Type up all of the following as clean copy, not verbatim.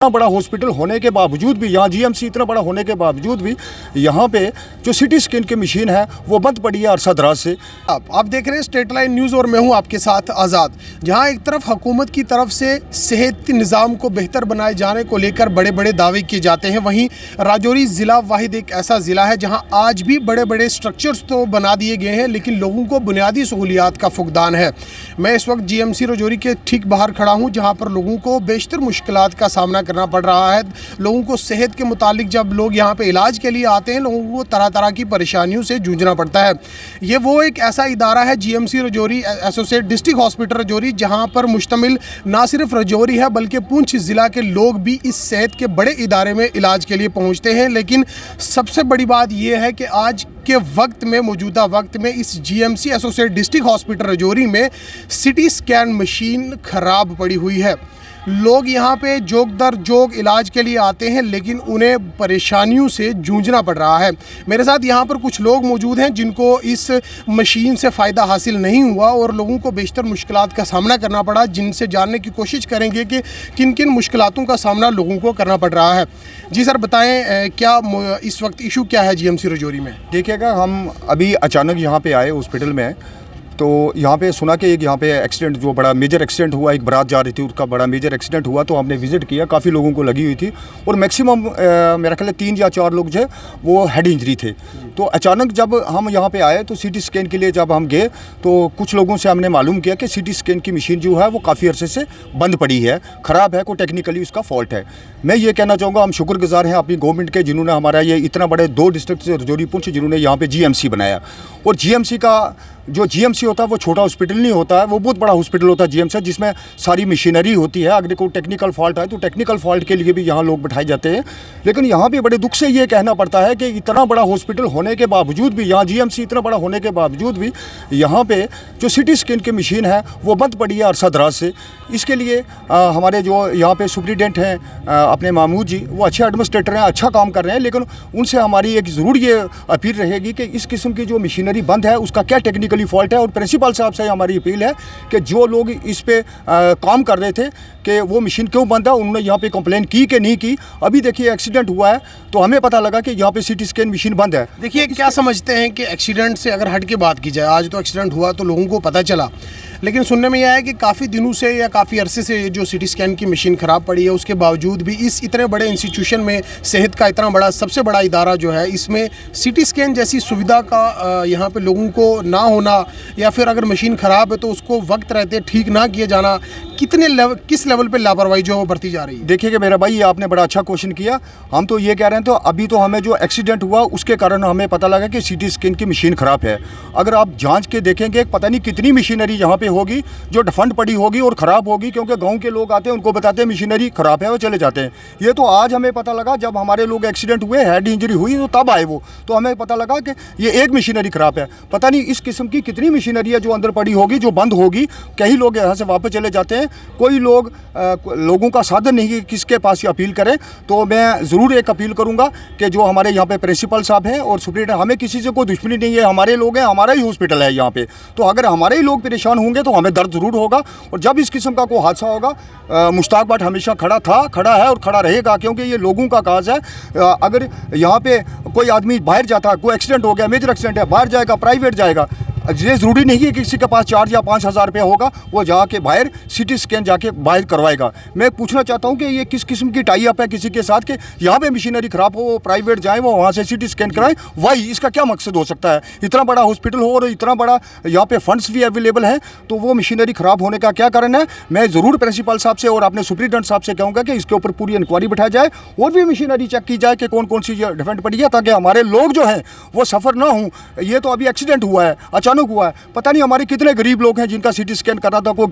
इतना बड़ा हॉस्पिटल होने के बावजूद भी, यहाँ जीएमसी इतना बड़ा होने के बावजूद भी यहाँ पे जो सिटी स्कैन की मशीन है वो बंद पड़ी है अरसा दराज से। आप देख रहे हैं स्टेट लाइन न्यूज़ और मैं हूं आपके साथ आज़ाद। जहां एक तरफ हुकूमत की तरफ से सेहत निज़ाम को बेहतर बनाए जाने को लेकर बड़े बड़े दावे किए जाते हैं, वहीं राजौरी ज़िला वाहिद एक ऐसा ज़िला है जहां आज भी बड़े बड़े स्ट्रक्चर्स तो बना दिए गए हैं लेकिन लोगों को बुनियादी सहूलियात का फुकदान है। मैं इस वक्त जीएमसी राजौरी के ठीक बाहर खड़ा हूँ जहाँ पर लोगों को बेशतर मुश्किलात का सामना करना पड़ रहा है। लोगों को सेहत के मुतालिक जब लोग यहाँ पे इलाज के लिए आते हैं, लोगों को तरह तरह की परेशानियों से जूझना पड़ता है। ये वो एक ऐसा इदारा है GMC Rajouri associate district hospital Rajouri, जहाँ पर मुश्तमिल ना सिर्फ राजौरी है बल्कि पुंछ ज़िला के लोग भी इस सेहत के बड़े इदारे में इलाज के लिए पहुँचते हैं। लेकिन सबसे बड़ी बात यह है कि आज के वक्त में, मौजूदा वक्त में इस GMC associate district hospital Rajouri में सिटी स्कैन मशीन ख़राब पड़ी हुई है। लोग यहाँ पे जोग दर जोग इलाज के लिए आते हैं लेकिन उन्हें परेशानियों से जूझना पड़ रहा है। मेरे साथ यहाँ पर कुछ लोग मौजूद हैं जिनको इस मशीन से फ़ायदा हासिल नहीं हुआ और लोगों को बेशतर मुश्किलात का सामना करना पड़ा, जिनसे जानने की कोशिश करेंगे कि किन किन मुश्किलातों का सामना लोगों को करना पड़ रहा है। जी सर, बताएँ क्या इस वक्त इशू क्या है जीएमसी राजौरी में? देखिएगा, हम अभी अचानक यहाँ पे आए हॉस्पिटल में, तो यहाँ पे सुना कि एक यहाँ पे एक्सीडेंट, जो बड़ा मेजर एक्सीडेंट हुआ, एक बारात जा रही थी, उसका बड़ा मेजर एक्सीडेंट हुआ। तो हमने विज़िट किया, काफ़ी लोगों को लगी हुई थी और मैक्सिमम मेरा ख्याल है 3 या 4 लोग जो है वो हेड इंजरी थे। तो अचानक जब हम यहाँ पे आए तो सिटी स्कैन के लिए जब हम गए तो कुछ लोगों से हमने मालूम किया कि सिटी स्कैन की मशीन जो है वो काफ़ी अरसे से बंद पड़ी है, ख़राब है, कोई टेक्निकली उसका फॉल्ट है। मैं ये कहना चाहूँगा, हम शुक्रगुजार हैं अपनी गवर्नमेंट के, जिन्होंने हमारा ये इतना बड़े 2 डिस्ट्रिक्ट से राजौरी पुंछ, जिन्होंने यहाँ पे जीएमसी बनाया। और जीएमसी का जो जीएमसी होता है वो छोटा हॉस्पिटल नहीं होता है, वो बहुत बड़ा हॉस्पिटल होता है जीएमसी, जिसमें सारी मशीनरी होती है। अगर कोई टेक्निकल फॉल्ट है तो टेक्निकल फॉल्ट के लिए भी यहाँ लोग बैठाए जाते हैं। लेकिन यहाँ पे बड़े दुख से ये कहना पड़ता है कि इतना बड़ा हॉस्पिटल होने के बावजूद भी, यहाँ जीएमसी इतना बड़ा होने के बावजूद भी यहाँ पे जो सिटी स्कैन की मशीन है वो बंद पड़ी है अरसा दराज से। इसके लिए हमारे जो यहाँ पे सुप्रीडेंट हैं अपने महमूद जी, वो अच्छे एडमिनिस्ट्रेटर हैं, अच्छा काम कर रहे हैं। लेकिन उनसे हमारी एक ज़रूर ये अपील रहेगी कि इस किस्म की जो मशीनरी बंद है उसका क्या टेक्निकली फॉल्ट है। और प्रिंसिपल साहब से हमारी अपील है कि जो लोग इस पे काम कर रहे थे कि वो मशीन क्यों बंद है, उन्होंने यहाँ पे कंप्लेन की कि नहीं की। अभी देखिए एक्सीडेंट हुआ है तो हमें पता लगा कि यहाँ पे सिटी स्कैन मशीन बंद है। देखिए, क्या समझते हैं कि एक्सीडेंट से अगर हट के बात की जाए, आज तो एक्सीडेंट हुआ तो लोगों को पता चला, लेकिन सुनने में यह है कि काफ़ी दिनों से या काफ़ी अरसे से जो सिटी स्कैन की मशीन ख़राब पड़ी है, उसके बावजूद भी इस इतने बड़े इंस्टीट्यूशन में, सेहत का इतना बड़ा, सबसे बड़ा इदारा जो है, इसमें सिटी स्कैन जैसी सुविधा का यहाँ पे लोगों को ना होना, या फिर अगर मशीन ख़राब है तो उसको वक्त रहते ठीक ना किया जाना, किस लेवल पे लापरवाही जो है वो बढ़ती जा रही है? देखिए कि मेरा भाई, ये आपने बड़ा अच्छा क्वेश्चन किया। हम तो ये कह रहे हैं, तो अभी तो हमें जो एक्सीडेंट हुआ उसके कारण हमें पता लगा कि सिटी स्कैन की मशीन ख़राब है। अगर आप जांच के देखेंगे, पता नहीं कितनी मशीनरी यहाँ पे होगी जो फंड पड़ी होगी और ख़राब होगी, क्योंकि गांव के लोग आते हैं, उनको बताते हैं मशीनरी ख़राब है, वो चले जाते हैं। ये तो आज हमें पता लगा, जब हमारे लोग एक्सीडेंट हुए, हेड इंजरी हुई, तो तब आए वो, तो हमें पता लगा कि ये एक मशीनरी ख़राब है। पता नहीं इस किस्म की कितनी मशीनरी है जो अंदर पड़ी होगी, जो बंद होगी। कई लोग यहाँ से वापस चले जाते हैं, कोई लोगों का साधन नहीं है किसके पास ये अपील करें। तो मैं ज़रूर एक अपील करूंगा कि जो हमारे यहाँ पे प्रिंसिपल साहब हैं और सुप्रीडेंट, हमें किसी से कोई दुश्मनी नहीं है, हमारे लोग हैं, हमारा ही हॉस्पिटल है यहाँ पे। तो अगर हमारे ही लोग परेशान होंगे तो हमें दर्द ज़रूर होगा। और जब इस किस्म का कोई हादसा होगा, मुश्ताक भट्ट हमेशा खड़ा था, खड़ा है और खड़ा रहेगा, क्योंकि ये लोगों का काज है। अगर यहाँ पे कोई आदमी बाहर जाता है, कोई एक्सीडेंट हो गया, मेजर एक्सीडेंट है, बाहर जाएगा, प्राइवेट जाएगा, ये ज़रूरी नहीं है कि किसी के पास 4 या 5 हज़ार रुपया होगा, वो जाके बाहर सिटी स्कैन जाके बाहर करवाएगा। मैं पूछना चाहता हूँ कि ये किस किस्म की टाई अप है किसी के साथ कि यहाँ पे मशीनरी ख़राब हो, वो प्राइवेट जाएँ, वो वहाँ से सिटी स्कैन कराएं। वाई, इसका क्या मकसद हो सकता है? इतना बड़ा हॉस्पिटल हो और इतना बड़ा यहाँ पे फंड्स भी अवेलेबल हैं, तो वो मशीनरी ख़राब होने का क्या कारण है? मैं ज़रूर प्रिंसिपल साहब से और अपने सुप्रीडेंट साहब से कहूँगा कि इसके ऊपर पूरी इंक्वायरी बैठाई जाए और भी मशीनरी चेक की जाए कि कौन कौन सी डिफेंड पड़ी है, ताकि हमारे लोग जो हैं वो सफ़र ना हों। ये तो अभी एक्सीडेंट हुआ है, अचानक हुआ है, पता नहीं हमारे कितने गरीब लोग हैं जिनका सिटी स्कैन करना था, कोई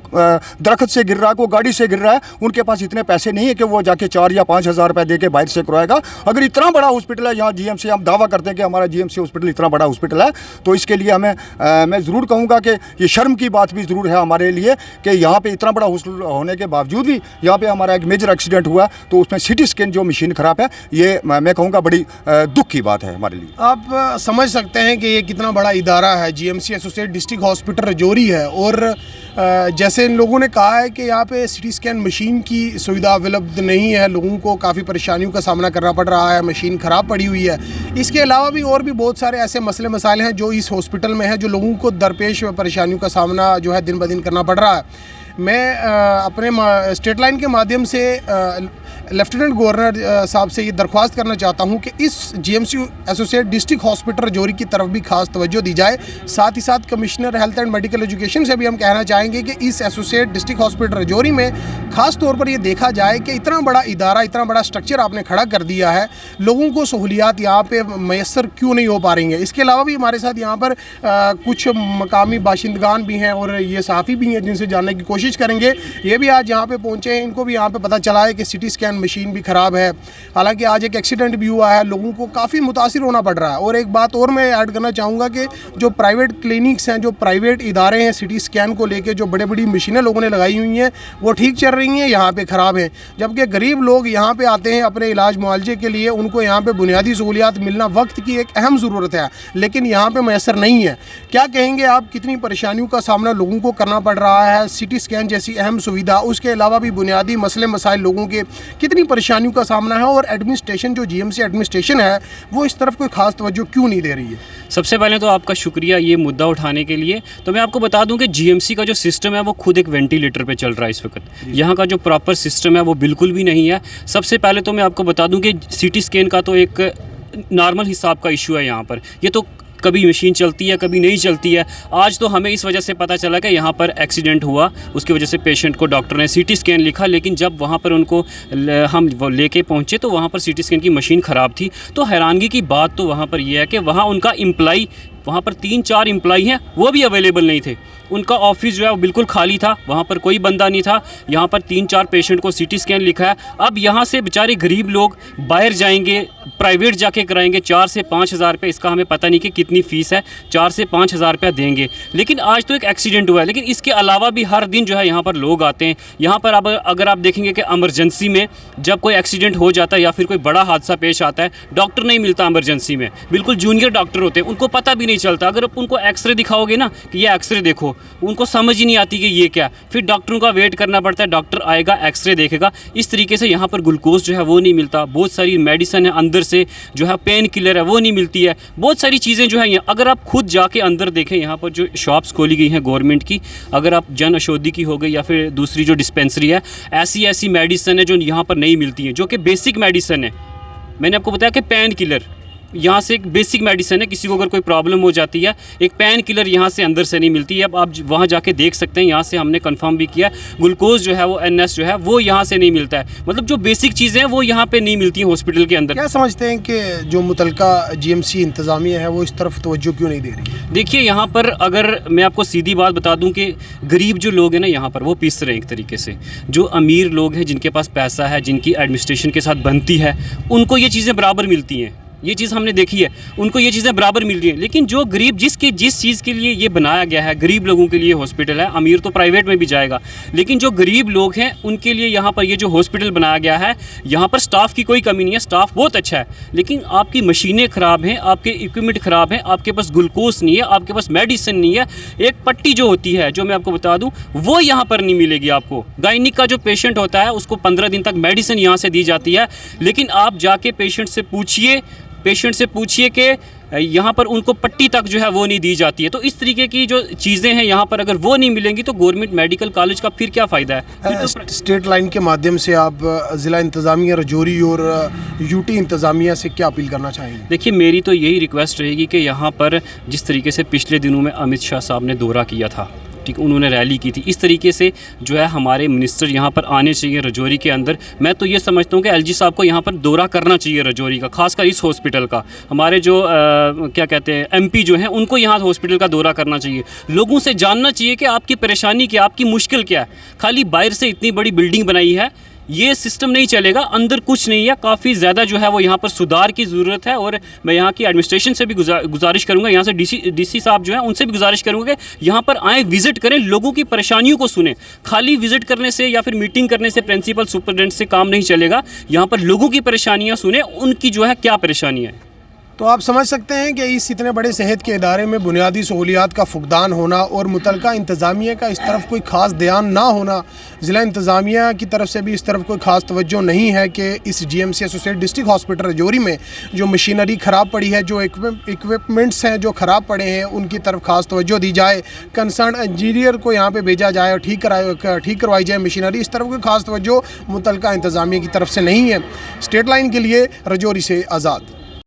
दरख्त से गिर रहा है, कोई गाड़ी से गिर रहा है, उनके पास इतने पैसे नहीं है कि वो जाके 4 या 5 हज़ार रुपये दे के बाहर से करवाएगा। अगर इतना बड़ा हॉस्पिटल है यहाँ जीएमसी, हम दावा करते हैं कि हमारा जीएमसी हॉस्पिटल इतना बड़ा हॉस्पिटल है, तो इसके लिए मैं ज़रूर कहूँगा कि ये शर्म की बात भी ज़रूर है हमारे लिए कि यहाँ पे इतना बड़ा हॉस्पिटल होने के बावजूद भी यहाँ पे हमारा एक मेजर एक्सीडेंट हुआ, तो उसमें सिटी स्कैन जो मशीन ख़राब है, ये मैं कहूँगा बड़ी दुख की बात है हमारे लिए। आप समझ सकते हैं कि ये कितना बड़ा इदारा है GMC GMC associate district hospital Rajouri है और जैसे इन लोगों ने कहा है कि यहाँ पे सिटी स्कैन मशीन की सुविधा अवेलेबल नहीं है, लोगों को काफ़ी परेशानियों का सामना करना पड़ रहा है, मशीन ख़राब पड़ी हुई है। इसके अलावा भी और भी बहुत सारे ऐसे मसले मसाइल हैं जो इस हॉस्पिटल में हैं, जो लोगों को दरपेश परेशानियों का सामना जो है दिन ब दिन करना पड़ रहा है। मैं अपने स्टेट लाइन के माध्यम से लेफ्टिनेंट गवर्नर साहब से ये दरख्वास्त करना चाहता हूँ कि इस GMC associate district hospital Rajouri की तरफ भी खास तवज्जो दी जाए। साथ ही साथ commissioner health and medical education से भी हम कहना चाहेंगे कि इस एसोसिएट डिस्ट्रिक्ट हॉस्पिटल रजौरी में खास तौर पर ये देखा जाए कि इतना बड़ा इदारा, इतना बड़ा स्ट्रक्चर आपने खड़ा कर दिया है, लोगों को सहूलियात यहाँ पे मैसर क्यों नहीं हो पा रही हैं। इसके अलावा भी हमारे साथ यहाँ पर कुछ मकामी बाशिंदगान भी हैं और ये सहाफ़ी भी हैं जिनसे जानने की कोशिश करेंगे। ये भी आज यहाँ पे पहुँचे हैं, इनको भी यहाँ पे पता चला है कि सिटी स्कैन मशीन भी ख़राब है। हालांकि आज एक एक्सीडेंट भी हुआ है, लोगों को काफ़ी मुतासिर होना पड़ रहा है। और एक बात और मैं ऐड करना चाहूँगा कि जो प्राइवेट क्लिनिक्स हैं, जो प्राइवेट इदारे हैं सिटी स्कैन को लेके, जो बड़े बड़ी मशीनें लोगों ने लगाई हुई हैं वो ठीक चल रही हैं, यहाँ पे ख़राब हैं। जबकि गरीब लोग यहाँ पे आते हैं अपने इलाज मुआलजे के लिए, उनको यहाँ पे बुनियादी सहूलियात मिलना वक्त की एक अहम ज़रूरत है, लेकिन यहाँ पे मैसर नहीं है। क्या कहेंगे आप, कितनी परेशानियों का सामना लोगों को करना पड़ रहा है? सिटी स्कैन जैसी अहम सुविधा, उसके अलावा भी बुनियादी मसले मसाइल लोगों के कितनी परेशानियों का सामना है, और एडमिनिस्ट्रेशन जो जीएमसी एडमिनिस्ट्रेशन है वो इस तरफ कोई खास तवज्जो क्यों नहीं दे रही है? सबसे पहले तो आपका शुक्रिया ये मुद्दा उठाने के लिए। तो मैं आपको बता दूं कि जीएमसी का जो सिस्टम है वो खुद एक वेंटिलेटर पे चल रहा है इस वक्त। यहाँ का जो प्रॉपर सिस्टम है वो बिल्कुल भी नहीं है। सबसे पहले तो मैं आपको बता दूं कि सीटी स्कैन का तो एक नॉर्मल हिसाब का इशू है यहाँ पर। ये तो कभी मशीन चलती है, कभी नहीं चलती है। आज तो हमें इस वजह से पता चला कि यहाँ पर एक्सीडेंट हुआ, उसकी वजह से पेशेंट को डॉक्टर ने सीटी स्कैन लिखा, लेकिन जब वहाँ पर उनको हम वो लेके पहुँचे तो वहाँ पर सीटी स्कैन की मशीन ख़राब थी। तो हैरानगी की बात तो वहाँ पर यह है कि वहाँ उनका एम्प्लॉई, वहाँ पर 3-4 एम्प्लॉई हैं, वो भी अवेलेबल नहीं थे। उनका ऑफिस जो है वो बिल्कुल खाली था, वहाँ पर कोई बंदा नहीं था। यहाँ पर 3-4 पेशेंट को सीटी स्कैन लिखा है। अब यहाँ से बेचारे गरीब लोग बाहर जाएंगे, प्राइवेट जाके कराएंगे 4 से 5 हज़ार रुपये। इसका हमें पता नहीं कि कितनी फ़ीस है, 4 से 5 हज़ार रुपया देंगे। लेकिन आज तो एक एक्सीडेंट हुआ है, लेकिन इसके अलावा भी हर दिन जो है यहाँ पर लोग आते हैं। यहाँ पर अब अगर आप देखेंगे कि एमरजेंसी में जब कोई एक्सीडेंट हो जाता है या फिर कोई बड़ा हादसा पेश आता है, डॉक्टर नहीं मिलता एमरजेंसी में, बिल्कुल जूनियर डॉक्टर होते हैं, उनको पता भी नहीं चलता। अगर आप उनको एक्सरे दिखाओगे ना कि ये एक्सरे देखो, उनको समझ ही नहीं आती कि ये क्या। फिर डॉक्टरों का वेट करना पड़ता है, डॉक्टर आएगा, एक्सरे देखेगा। इस तरीके से यहाँ पर ग्लूकोज जो है वो नहीं मिलता। बहुत सारी मेडिसिन है अंदर से जो है, पेन किलर है वो नहीं मिलती है। बहुत सारी चीज़ें जो है यहाँ, अगर आप खुद जाके अंदर देखें, यहाँ पर जो शॉप्स खोली गई हैं गवर्नमेंट की, अगर आप जन औषधि की हो गई या फिर दूसरी जो डिस्पेंसरी है, ऐसी मेडिसिन है जो यहाँ पर नहीं मिलती हैं, जो कि बेसिक मेडिसिन है। मैंने आपको बताया कि पेन किलर यहाँ से एक बेसिक मेडिसिन है, किसी को अगर कोई प्रॉब्लम हो जाती है, एक पेन किलर यहाँ से अंदर से नहीं मिलती है। अब आप वहाँ जाके देख सकते हैं, यहाँ से हमने कंफर्म भी किया। ग्लूकोज जो है वो NS जो है वो यहाँ से नहीं मिलता है। मतलब जो बेसिक चीज़ें हैं वो यहाँ पे नहीं मिलती हैं हॉस्पिटल के अंदर। क्या समझते हैं कि जो मुतलका जीएमसी इंतज़ामिया है वो इस तरफ तवज्जो क्यों नहीं दे रही है? देखिए, यहाँ पर अगर मैं आपको सीधी बात बता दूं कि गरीब जो लोग हैं ना यहाँ पर, वो पिस रहे हैं एक तरीके से। जो अमीर लोग हैं, जिनके पास पैसा है, जिनकी एडमिनिस्ट्रेशन के साथ बनती है, उनको ये चीज़ें बराबर मिलती हैं। ये चीज़ हमने देखी है, उनको ये चीज़ें बराबर मिल रही हैं। लेकिन जो गरीब, जिस चीज़ के लिए ये बनाया गया है, गरीब लोगों के लिए हॉस्पिटल है, अमीर तो प्राइवेट में भी जाएगा, लेकिन जो गरीब लोग हैं उनके लिए यहाँ पर ये जो हॉस्पिटल बनाया गया है, यहाँ पर स्टाफ की कोई कमी नहीं है, स्टाफ बहुत अच्छा है। लेकिन आपकी मशीनें ख़राब हैं, आपके इक्विपमेंट ख़राब हैं, आपके पास ग्लूकोज नहीं है, आपके पास मेडिसिन नहीं है। एक पट्टी जो होती है, जो मैं आपको बता दूँ, वो यहाँ पर नहीं मिलेगी आपको। गायनिक का जो पेशेंट होता है उसको 15 दिन तक मेडिसिन यहाँ से दी जाती है, लेकिन आप जाके पेशेंट से पूछिए कि यहाँ पर उनको पट्टी तक जो है वो नहीं दी जाती है। तो इस तरीके की जो चीज़ें हैं यहाँ पर, अगर वो नहीं मिलेंगी तो गवर्नमेंट मेडिकल कॉलेज का फिर क्या फ़ायदा है? स्टेट लाइन के माध्यम से आप ज़िला इंतज़ामिया रजौरी और यूटी इंतज़ामिया से क्या अपील करना चाहेंगे? देखिए, मेरी तो यही रिक्वेस्ट रहेगी कि यहाँ पर जिस तरीके से पिछले दिनों में अमित शाह साहब ने दौरा किया था, ठीक, उन्होंने रैली की थी, इस तरीके से जो है हमारे मिनिस्टर यहाँ पर आने चाहिए रजौरी के अंदर। मैं तो ये समझता हूँ कि LG साहब को यहाँ पर दौरा करना चाहिए रजौरी का, खासकर इस हॉस्पिटल का। हमारे जो क्या कहते हैं MP जो हैं, उनको यहाँ हॉस्पिटल का दौरा करना चाहिए, लोगों से जानना चाहिए कि आपकी परेशानी क्या, आपकी मुश्किल क्या है। खाली बाहर से इतनी बड़ी बिल्डिंग बनाई है, ये सिस्टम नहीं चलेगा, अंदर कुछ नहीं है। काफ़ी ज़्यादा जो है वो यहाँ पर सुधार की ज़रूरत है। और मैं यहाँ की एडमिनिस्ट्रेशन से भी गुजारिश करूँगा, यहाँ से DC साहब जो हैं उनसे भी गुजारिश करूँगा कि यहाँ पर आएँ, विज़िट करें, लोगों की परेशानियों को सुने। खाली विज़िट करने से या फिर मीटिंग करने से, प्रिंसिपल सुपरडेंट से काम नहीं चलेगा। यहाँ पर लोगों की परेशानियाँ सुने, उनकी जो है क्या परेशानियाँ हैं। तो आप समझ सकते हैं कि इस इतने बड़े सेहत के इदारे में बुनियादी सहूलियात का फुकदान होना और मुतलका इंतज़ामिया का इस तरफ कोई ख़ास ध्यान ना होना, ज़िला इंतज़ामिया की तरफ से भी इस तरफ कोई ख़ास तवज्जो नहीं है कि इस GMC associate district hospital Rajouri में जो मशीनरी ख़राब पड़ी है, जो इक्विपमेंट्स हैं जो ख़राब पड़े हैं, उनकी तरफ ख़ास तवज्जो दी जाए, कंसर्न इंजीनियर को यहाँ पर भेजा जाए और ठीक करवाई जाए मशीनरी। इस तरफ कोई ख़ास तवज्जो मुतलका इंतज़ामिया की तरफ से नहीं है। स्टेट लाइन के लिए राजौरी से आज़ाद।